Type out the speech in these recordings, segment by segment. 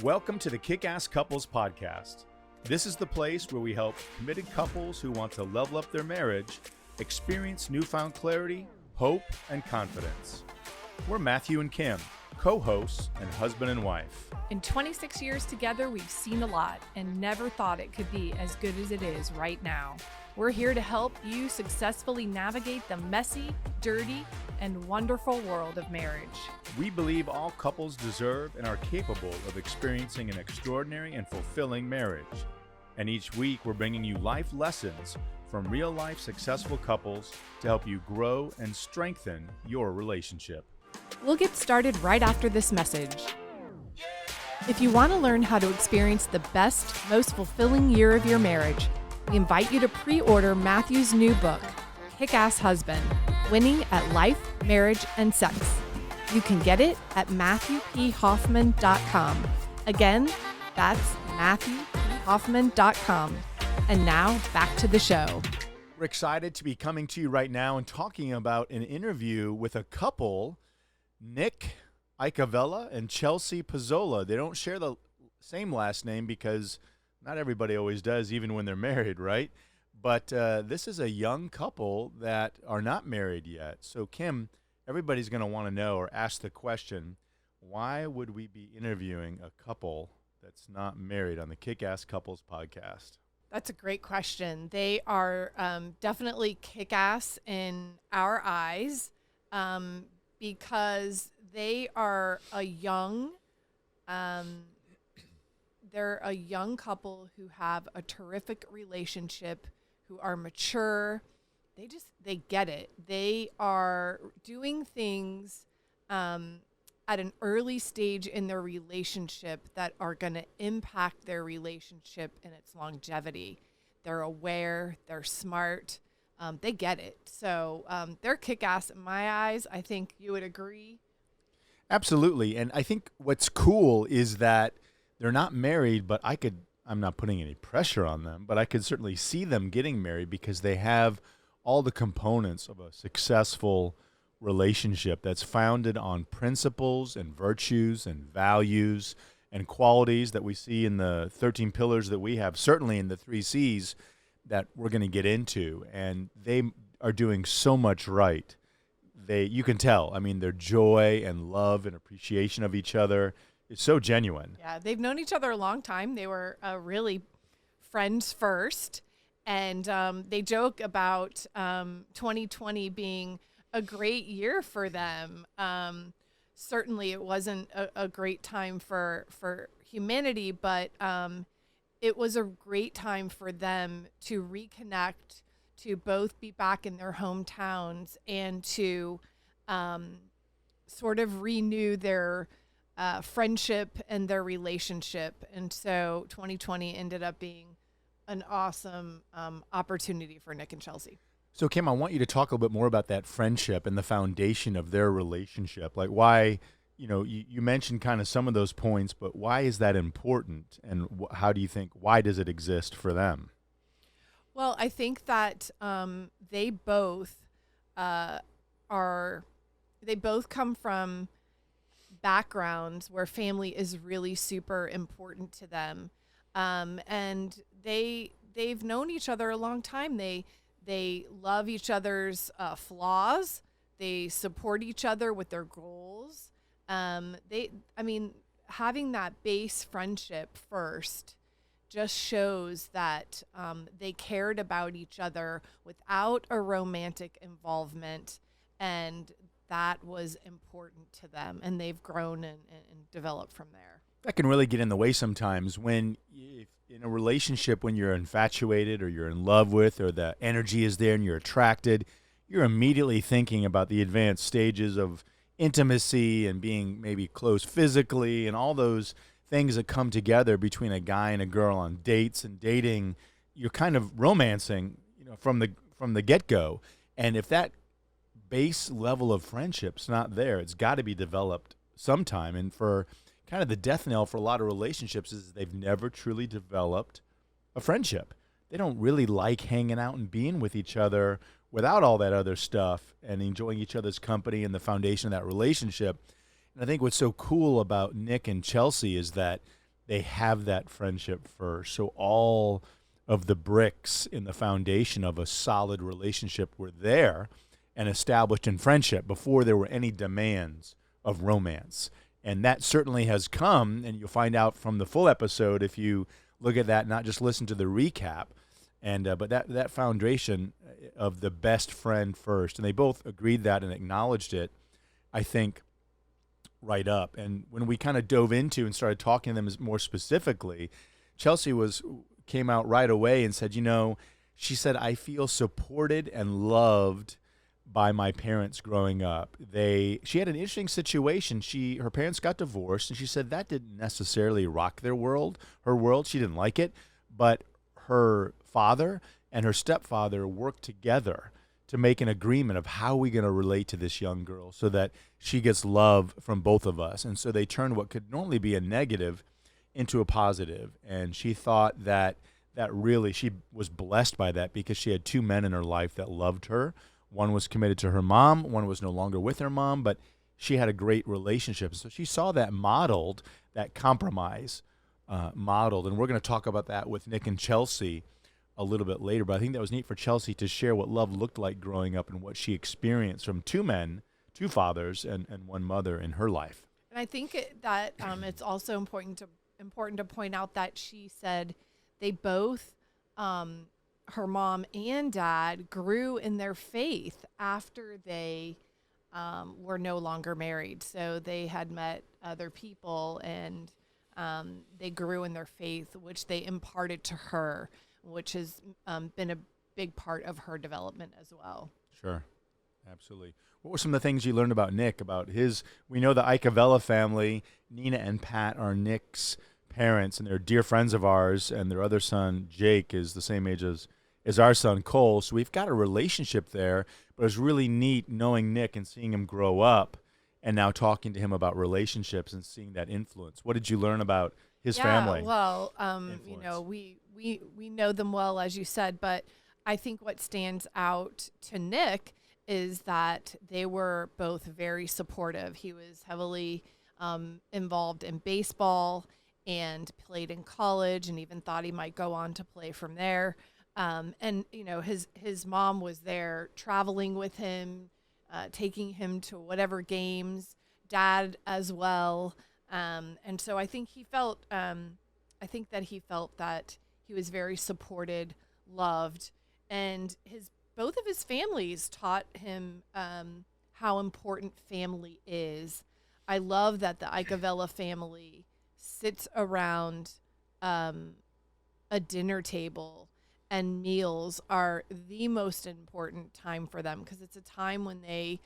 Welcome to the Kickass Couples Podcast. This is the place where we help committed couples who want to level up their marriage experience newfound clarity, hope, and confidence. We're Matthew and Kim, co-hosts and husband and wife. In 26 years together, we've seen a lot and never thought it could be as good as it is right now. We're here to help you successfully navigate the messy, dirty, and wonderful world of marriage. We believe all couples deserve and are capable of experiencing an extraordinary and fulfilling marriage. And each week, we're bringing you life lessons from real-life successful couples to help you grow and strengthen your relationship. We'll get started right after this message. If you want to learn how to experience the best, most fulfilling year of your marriage, we invite you to pre-order Matthew's new book, Kickass Husband, Winning at Life, Marriage, and Sex. You can get it at MatthewPHoffman.com. Again, that's MatthewPHoffman.com. And now, back to the show. We're excited to be coming to you right now and talking about an interview with a couple, Nick Lacovella and Chelsea Pezzola. They don't share the same last name because not everybody always does, even when they're married, right? But this is a young couple that are not married yet. So, Kim, everybody's going to want to know or ask the question, why would we be interviewing a couple that's not married on the Kick-Ass Couples podcast? That's a great question. They are definitely kick-ass in our eyes because they are a young they're a young couple who have a terrific relationship, who are mature. They get it. They are doing things at an early stage in their relationship that are going to impact their relationship and its longevity. They're aware, they're smart, they get it. So they're kick-ass in my eyes. I think you would agree. Absolutely. And I think what's cool is that they're not married, but I'm not putting any pressure on them, but I could certainly see them getting married because they have all the components of a successful relationship that's founded on principles and virtues and values and qualities that we see in the 13 pillars that we have, certainly in the 3 C's that we're going to get into. And they are doing so much right. You can tell, their joy and love and appreciation of each other is so genuine. Yeah, they've known each other a long time. They were really friends first. And they joke about 2020 being a great year for them. Certainly it wasn't a great time for humanity, but it was a great time for them to reconnect, to both be back in their hometowns and to sort of renew their friendship and their relationship. And so 2020 ended up being an awesome opportunity for Nick and Chelsea. So, Kim, I want you to talk a little bit more about that friendship and the foundation of their relationship. Like why, you mentioned kind of some of those points, but why is that important? And how do you think, why does it exist for them? Well, I think that they both come from backgrounds where family is really super important to them. And they've known each other a long time. They love each other's flaws. They support each other with their goals. Having that base friendship first just shows that they cared about each other without a romantic involvement, and that was important to them, and they've grown and developed from there. That can really get in the way sometimes when in a relationship, when you're infatuated or you're in love with, or the energy is there and you're attracted, you're immediately thinking about the advanced stages of intimacy and being maybe close physically and all those things that come together between a guy and a girl on dates and dating. You're kind of romancing, from the get-go. And if that base level of friendship's not there, it's got to be developed sometime. And for kind of the death knell for a lot of relationships is they've never truly developed a friendship. They don't really like hanging out and being with each other without all that other stuff and enjoying each other's company and the foundation of that relationship. And I think what's so cool about Nick and Chelsea is that they have that friendship first. So all of the bricks in the foundation of a solid relationship were there and established in friendship before there were any demands of romance. And that certainly has come, and you'll find out from the full episode if you look at that, not just listen to the recap. And but that foundation of the best friend first, and they both agreed that and acknowledged it, I think, right up. And when we kind of dove into and started talking to them more specifically, Chelsea came out right away and said, she said, I feel supported and loved by my parents growing up. She had an interesting situation. Her parents got divorced, and she said that didn't necessarily rock her world. She didn't like it, but her father and her stepfather worked together to make an agreement of how we're going to relate to this young girl so that she gets love from both of us. And so they turned what could normally be a negative into a positive. And she thought that really, she was blessed by that because she had two men in her life that loved her. One was committed to her mom. One was no longer with her mom, but she had a great relationship. So she saw that modeled, that compromise modeled. And we're going to talk about that with Nick and Chelsea a little bit later. But I think that was neat for Chelsea to share what love looked like growing up and what she experienced from two men, two fathers, and one mother in her life. And I think that it's also important to point out that she said they both her mom and dad grew in their faith after they were no longer married. So they had met other people and they grew in their faith, which they imparted to her, which has been a big part of her development as well. Sure. Absolutely. What were some of the things you learned about Nick, we know the Lacovella family, Nina and Pat are Nick's parents, and they're dear friends of ours, and their other son, Jake, is the same age as our son, Cole. So we've got a relationship there, but it was really neat knowing Nick and seeing him grow up and now talking to him about relationships and seeing that influence. What did you learn about his family? Well, we know them well, as you said, but I think what stands out to Nick is that they were both very supportive. He was heavily involved in baseball and played in college and even thought he might go on to play from there. And his mom was there traveling with him, taking him to whatever games, dad as well. And so I think he felt that he was very supported, loved, and both of his families taught him how important family is. I love that the Lacovella family sits around a dinner table, and meals are the most important time for them because it's a time when they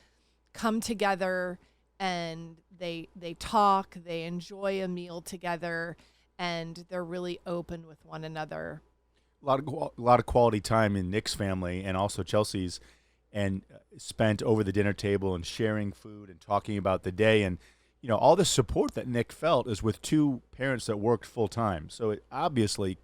come together and they talk, they enjoy a meal together, and they're really open with one another. A lot of quality time in Nick's family and also Chelsea's, and spent over the dinner table and sharing food and talking about the day. And all the support that Nick felt is with two parents that worked full time. So obviously,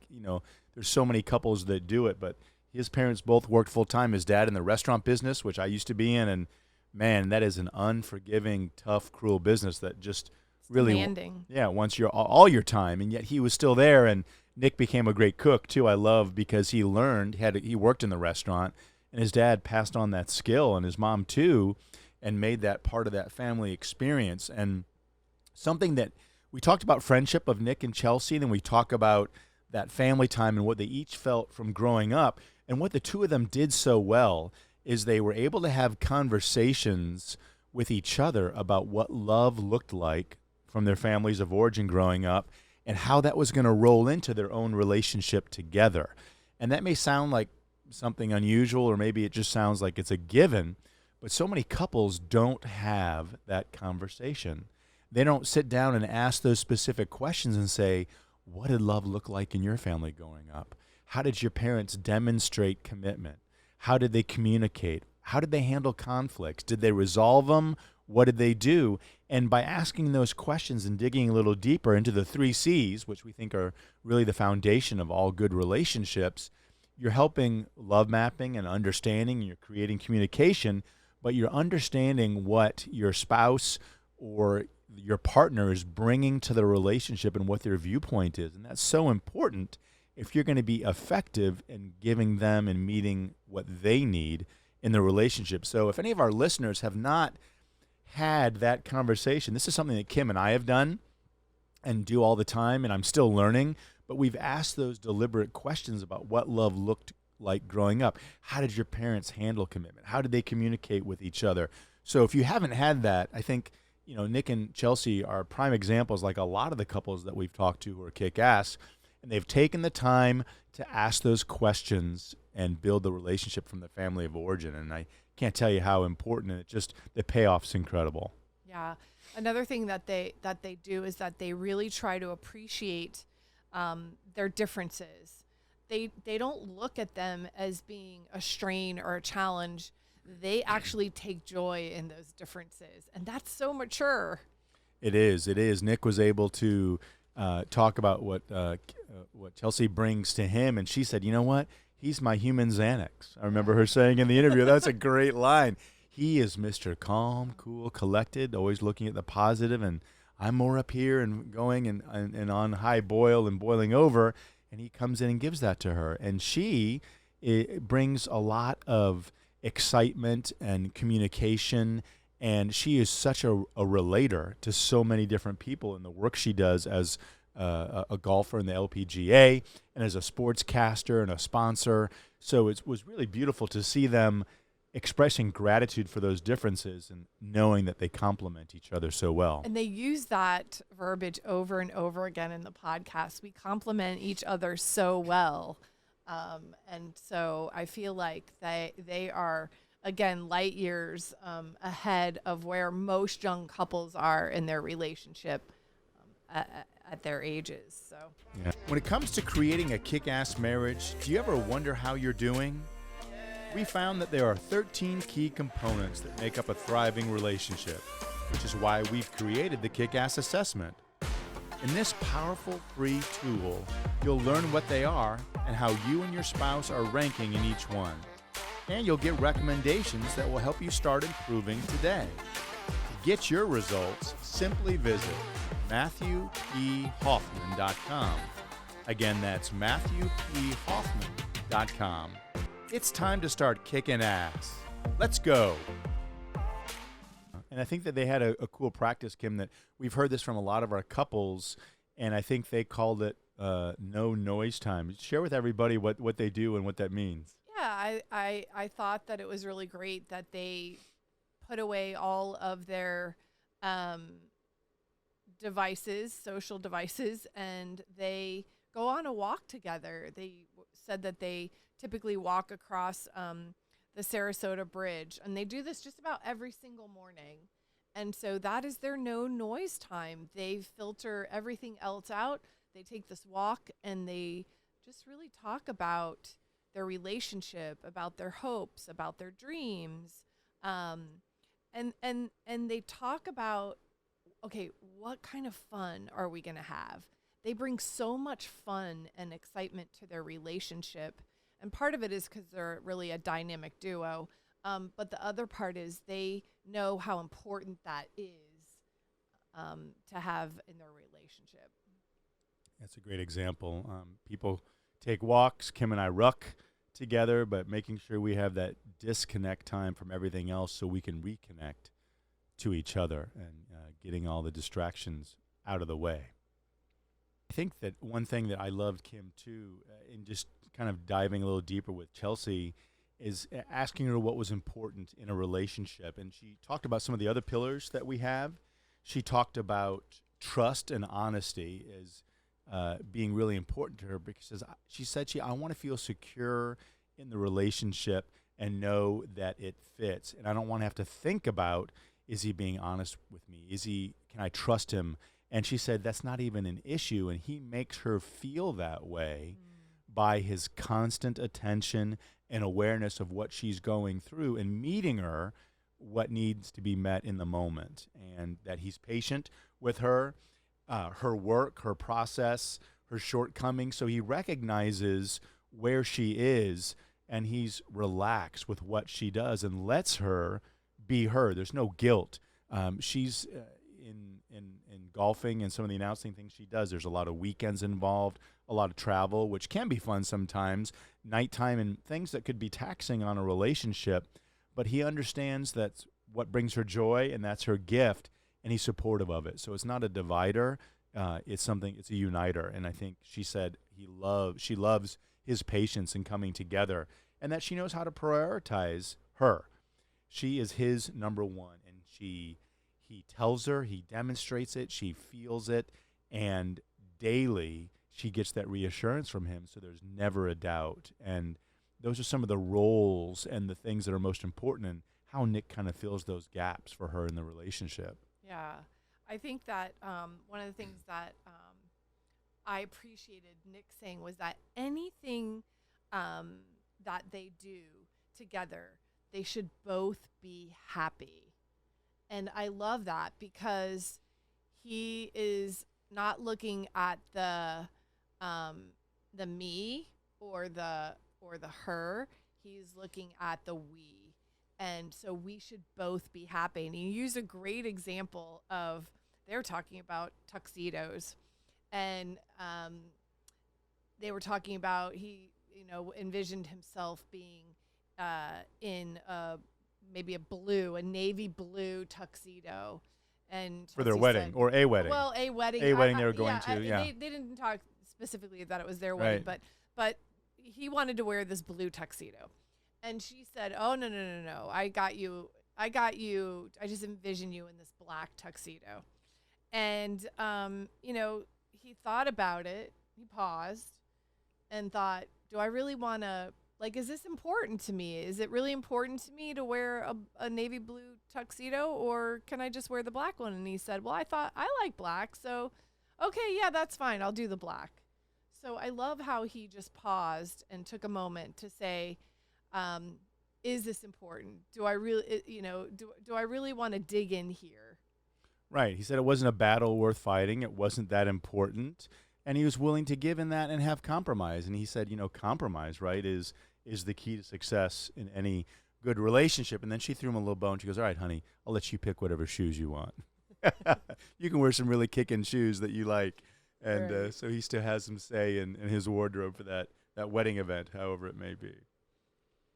there's so many couples that do it, but his parents both worked full time. His dad in the restaurant business, which I used to be in, and man, that is an unforgiving, tough, cruel business that just really demanding. Wants all your time. And yet he was still there, and Nick became a great cook too. I love because he worked in the restaurant, and his dad passed on that skill, and his mom too, and made that part of that family experience. And something that we talked about, friendship of Nick and Chelsea, and then we talk about that family time and what they each felt from growing up. And what the two of them did so well is they were able to have conversations with each other about what love looked like from their families of origin growing up and how that was going to roll into their own relationship together. And that may sound like something unusual, or maybe it just sounds like it's a given, but so many couples don't have that conversation. They don't sit down and ask those specific questions and say, what did love look like in your family growing up? How did your parents demonstrate commitment? How did they communicate? How did they handle conflicts? Did they resolve them? What did they do? And by asking those questions and digging a little deeper into the 3 C's, which we think are really the foundation of all good relationships, you're helping love mapping and understanding, and you're creating communication, but you're understanding what your spouse or your partner is bringing to the relationship and what their viewpoint is. And that's so important if you're going to be effective in giving them and meeting what they need in the relationship. So if any of our listeners have not had that conversation, this is something that Kim and I have done and do all the time, and I'm still learning, but we've asked those deliberate questions about what love looked like growing up. How did your parents handle commitment? How did they communicate with each other? So if you haven't had that, I think, Nick and Chelsea are prime examples, like a lot of the couples that we've talked to who are kick-ass, and they've taken the time to ask those questions and build the relationship from the family of origin. And I can't tell you how important, and the payoff's incredible. Yeah. Another thing that they do is that they really try to appreciate their differences. They don't look at them as being a strain or a challenge. They actually take joy in those differences, and that's so mature. It is. Nick was able to talk about what Chelsea brings to him, and she said, "You know what? He's my human Xanax." I remember her saying in the interview. That's a great line. He is Mr. Calm, cool, collected, always looking at the positive, and I'm more up here and going and on high boil and boiling over, and he comes in and gives that to her. And she brings a lot of excitement and communication, and she is such a relator to so many different people in the work she does as a golfer in the LPGA and as a sportscaster and a sponsor. So it was really beautiful to see them expressing gratitude for those differences and knowing that they complement each other so well. And they use that verbiage over and over again in the podcast. We complement each other so well. And so I feel like they are, again, light years ahead of where most young couples are in their relationship at their ages. So, yeah. When it comes to creating a kick-ass marriage, do you ever wonder how you're doing? We found that there are 13 key components that make up a thriving relationship, which is why we've created the Kickass Assessment. In this powerful free tool, you'll learn what they are and how you and your spouse are ranking in each one. And you'll get recommendations that will help you start improving today. To get your results, simply visit MatthewPHoffman.com. Again, that's MatthewPHoffman.com. It's time to start kicking ass. Let's go. And I think that they had a cool practice, Kim, that we've heard this from a lot of our couples, and I think they called it no noise time. Share with everybody what they do and what that means. Yeah, I thought that it was really great that they put away all of their devices, social devices, and they go on a walk together. They said that they typically walk across the Sarasota Bridge, and they do this just about every single morning. And so that is their no noise time. They filter everything else out. They take this walk and they just really talk about their relationship, about their hopes, about their dreams. And they talk about, okay, what kind of fun are we going to have? They bring so much fun and excitement to their relationship. And part of it is because they're really a dynamic duo. But the other part is they know how important that is to have in their relationship. That's a great example. People take walks. Kim and I ruck together, but making sure we have that disconnect time from everything else so we can reconnect to each other and getting all the distractions out of the way. I think that one thing that I loved, Kim, too, in just kind of diving a little deeper with Chelsea, is asking her what was important in a relationship. And she talked about some of the other pillars that we have. She talked about trust and honesty as being really important to her because she said, I want to feel secure in the relationship and know that it fits. And I don't want to have to think about, is he being honest with me? Can I trust him? And she said, that's not even an issue. And he makes her feel that way by his constant attention and awareness of what she's going through and meeting her what needs to be met in the moment, and that he's patient with her, her work, her process, her shortcomings. So he recognizes where she is, and he's relaxed with what she does and lets her be her. There's no guilt. She's in golfing and some of the announcing things she does. There's a lot of weekends involved, a lot of travel, which can be fun sometimes, nighttime and things that could be taxing on a relationship. But he understands that's what brings her joy, and that's her gift, and he's supportive of it. So it's not a divider. It's a uniter. And I think she said she loves his patience in coming together, and that she knows how to prioritize her. She is his number one, and he tells her, he demonstrates it, she feels it, and daily she gets that reassurance from him, so there's never a doubt. And those are some of the roles and the things that are most important, and how Nick kind of fills those gaps for her in the relationship. Yeah. I think that one of the things that I appreciated Nick saying was that anything that they do together, they should both be happy. And I love that because he is not looking at the me or the her. He's looking at the we. And so we should both be happy. And he used a great example of, they were talking about tuxedos. And they were talking about, he, envisioned himself being in maybe a navy blue tuxedo. And For their Chelsea wedding, said, or a wedding. well, a wedding. A wedding they were going to, yeah. They didn't talk specifically that it was their wedding, Right. but he wanted to wear this blue tuxedo. And she said, oh, no. I got you. I just envision you in this black tuxedo. And, he thought about it. He paused and thought, do I really want to, is this important to me? Is it really important to me to wear a navy blue tuxedo, or can I just wear the black one? And he said, well, I thought I like black. So, okay, yeah, that's fine. I'll do the black. So I love how he just paused and took a moment to say, is this important? Do I really, do I really want to dig in here? Right. He said it wasn't a battle worth fighting. It wasn't that important. And he was willing to give in that and have compromise. And he said, compromise, right, is the key to success in any good relationship. And then she threw him a little bone. She goes, all right, honey, I'll let you pick whatever shoes you want. You can wear some really kicking shoes that you like. And Right. So he still has some say in his wardrobe for that wedding event, however it may be.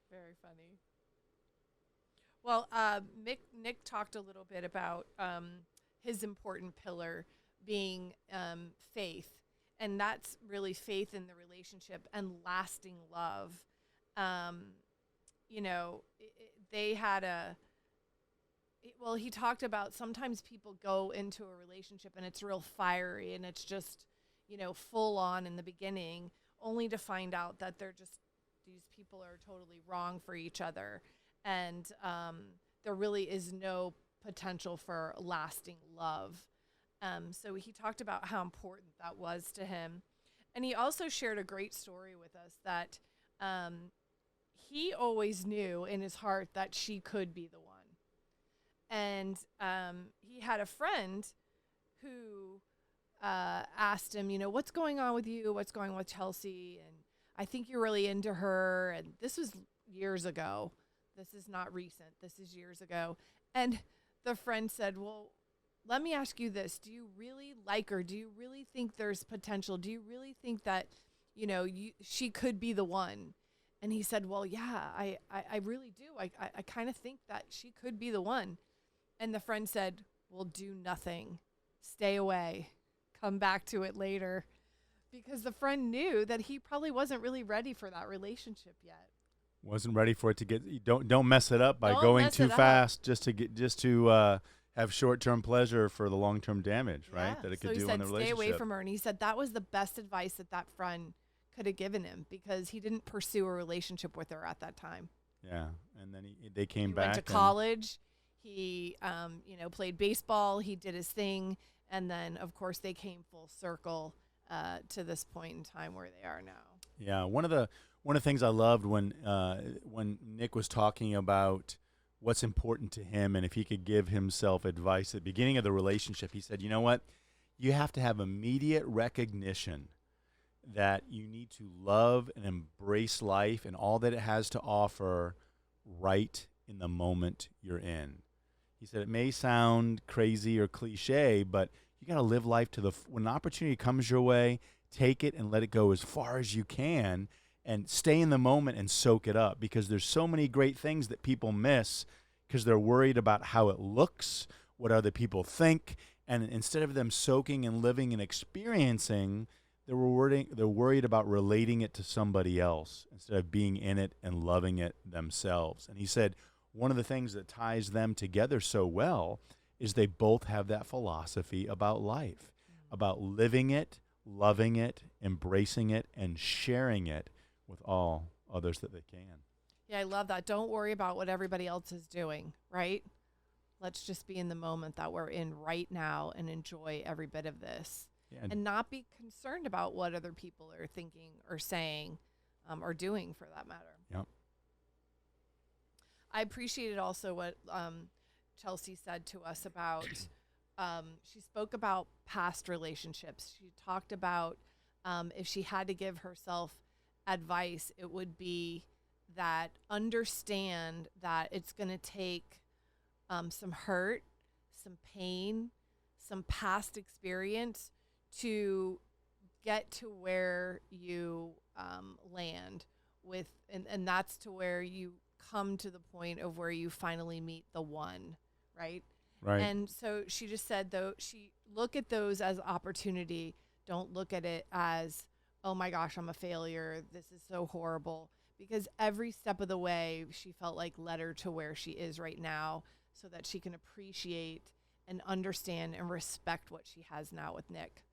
Very funny. Well, Nick talked a little bit about his important pillar being faith, and that's really faith in the relationship and lasting love. They had he talked about sometimes people go into a relationship and it's real fiery and it's just, full on in the beginning, only to find out that these people are totally wrong for each other. And there really is no potential for lasting love. So he talked about how important that was to him. And he also shared a great story with us that he always knew in his heart that she could be the one. And he had a friend who asked him, what's going on with you? What's going on with Chelsea? And I think you're really into her. And this was years ago. This is not recent. This is years ago. And the friend said, well, let me ask you this. Do you really like her? Do you really think there's potential? Do you really think that, she could be the one? And he said, well, yeah, I really do. I kind of think that she could be the one. And the friend said, well, do nothing. Stay away. Come back to it later. Because the friend knew that he probably wasn't really ready for that relationship yet. Wasn't ready for it to get. Don't mess it up by Don't going mess too it up. fast just to have short-term pleasure for the long-term damage, right? Yeah. That it So could he do said, on the stay relationship. away from her. And he said that was the best advice that friend could have given him because he didn't pursue a relationship with her at that time. Yeah, and then they came He back. went to and- college. He, played baseball. He did his thing. And then, of course, they came full circle to this point in time where they are now. Yeah, one of the things I loved when Nick was talking about what's important to him and if he could give himself advice at the beginning of the relationship, he said, you know what? You have to have immediate recognition that you need to love and embrace life and all that it has to offer right in the moment you're in. He said it may sound crazy or cliche, but you got to live life to when an opportunity comes your way, take it and let it go as far as you can and stay in the moment and soak it up, because there's so many great things that people miss because they're worried about how it looks, what other people think, and instead of them soaking and living and experiencing, they're worried about relating it to somebody else instead of being in it and loving it themselves. And he said one of the things that ties them together so well is they both have that philosophy about life, about living it, loving it, embracing it, and sharing it with all others that they can. Yeah, I love that. Don't worry about what everybody else is doing, right? Let's just be in the moment that we're in right now and enjoy every bit of this. Yeah, and not be concerned about what other people are thinking or saying or doing, for that matter. Yep. I appreciated also what Chelsea said to us about, she spoke about past relationships. She talked about if she had to give herself advice, it would be that understand that it's going to take some hurt, some pain, some past experience to get to where you land with, and that's to where you come to the point of where you finally meet the one, right? Right. And so she just said, though, she look at those as opportunity. Don't look at it as, oh my gosh, I'm a failure. This is so horrible. Because every step of the way, she felt like led her to where she is right now so that she can appreciate and understand and respect what she has now with Nick.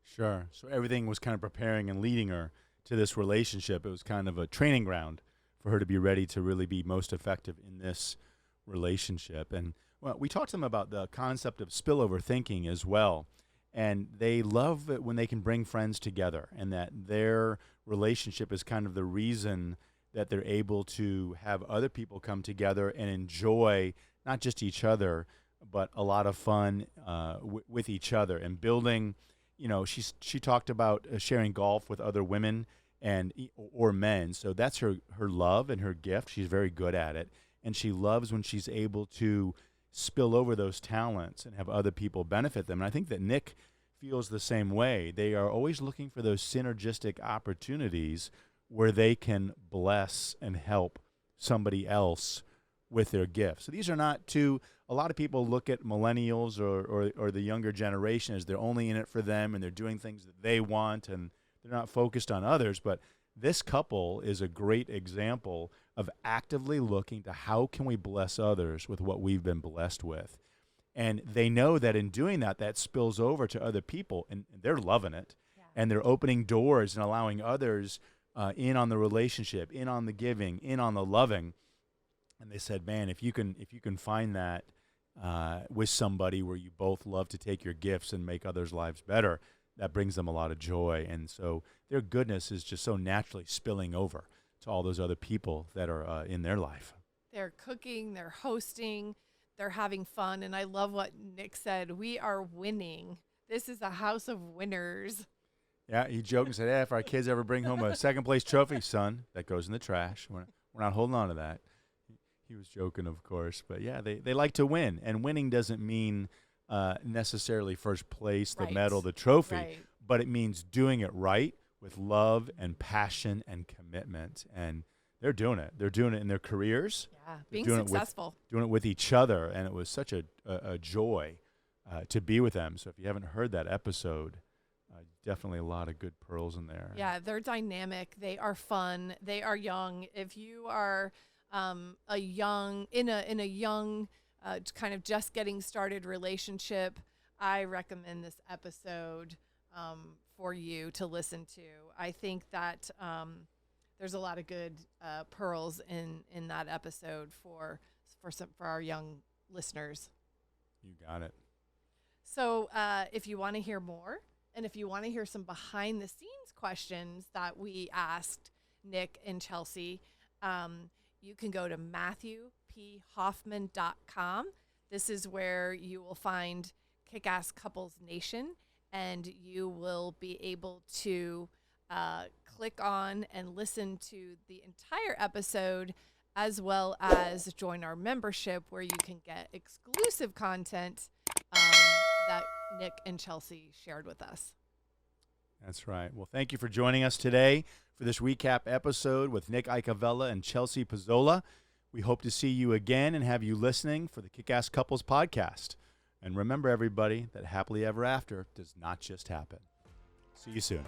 Sure. So everything was kind of preparing and leading her to this relationship. It was kind of a training ground for her to be ready to really be most effective in this relationship. And well, we talked to them about the concept of spillover thinking as well. And they love it when they can bring friends together, and that their relationship is kind of the reason that they're able to have other people come together and enjoy not just each other, but a lot of fun with each other and building. You know, she talked about sharing golf with other women or men. So that's her love and her gift. She's very good at it. And she loves when she's able to spill over those talents and have other people benefit them. And I think that Nick feels the same way. They are always looking for those synergistic opportunities where they can bless and help somebody else with their gifts. So these are not a lot of people look at millennials or the younger generation as they're only in it for them and they're doing things that they want and they're not focused on others. But this couple is a great example of actively looking to how can we bless others with what we've been blessed with. And they know that in doing that, that spills over to other people, and they're loving it. Yeah. And they're opening doors and allowing others in on the relationship, in on the giving, in on the loving. And they said, man, if you can find that with somebody where you both love to take your gifts and make others' lives better, that brings them a lot of joy. And so their goodness is just so naturally spilling over to all those other people that are in their life. They're cooking, they're hosting, they're having fun. And I love what Nick said. We are winning. This is a house of winners. Yeah, he joked and said, hey, if our kids ever bring home a second-place trophy, son, that goes in the trash. We're not holding on to that. He was joking, of course. But, yeah, they like to win. And winning doesn't mean necessarily first place, the medal, the trophy. Right. But it means doing it right with love and passion and commitment. And they're doing it. They're doing it in their careers. Yeah, being successful. Doing it with each other. And it was such a joy to be with them. So if you haven't heard that episode, definitely a lot of good pearls in there. Yeah, they're dynamic. They are fun. They are young. If you are in a young kind of just getting started relationship, I recommend this episode for you to listen to. I think that there's a lot of good pearls in that episode for our young listeners. You got it. So if you want to hear more, and if you want to hear some behind the scenes questions that we asked Nick and Chelsea, you can go to MatthewPHoffman.com. This is where you will find Kickass Couples Nation, and you will be able to click on and listen to the entire episode, as well as join our membership where you can get exclusive content that Nick and Chelsea shared with us. That's right. Well, thank you for joining us today for this recap episode with Nick Lacovella and Chelsea Pezzola. We hope to see you again and have you listening for the Kickass Couples podcast. And remember, everybody, that happily ever after does not just happen. See you soon.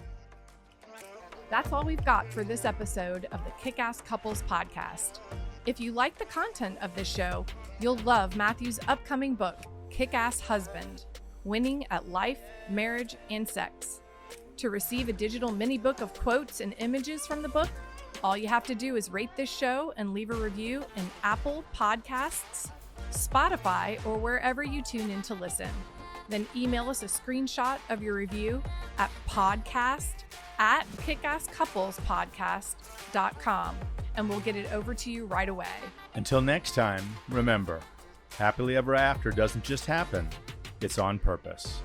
That's all we've got for this episode of the Kickass Couples podcast. If you like the content of this show, you'll love Matthew's upcoming book, Kickass Husband, Winning at Life, Marriage, and Sex. To receive a digital mini book of quotes and images from the book, all you have to do is rate this show and leave a review in Apple Podcasts, Spotify, or wherever you tune in to listen. Then email us a screenshot of your review at podcast@kickasscouplespodcast.com, and we'll get it over to you right away. Until next time, remember, happily ever after doesn't just happen, it's on purpose.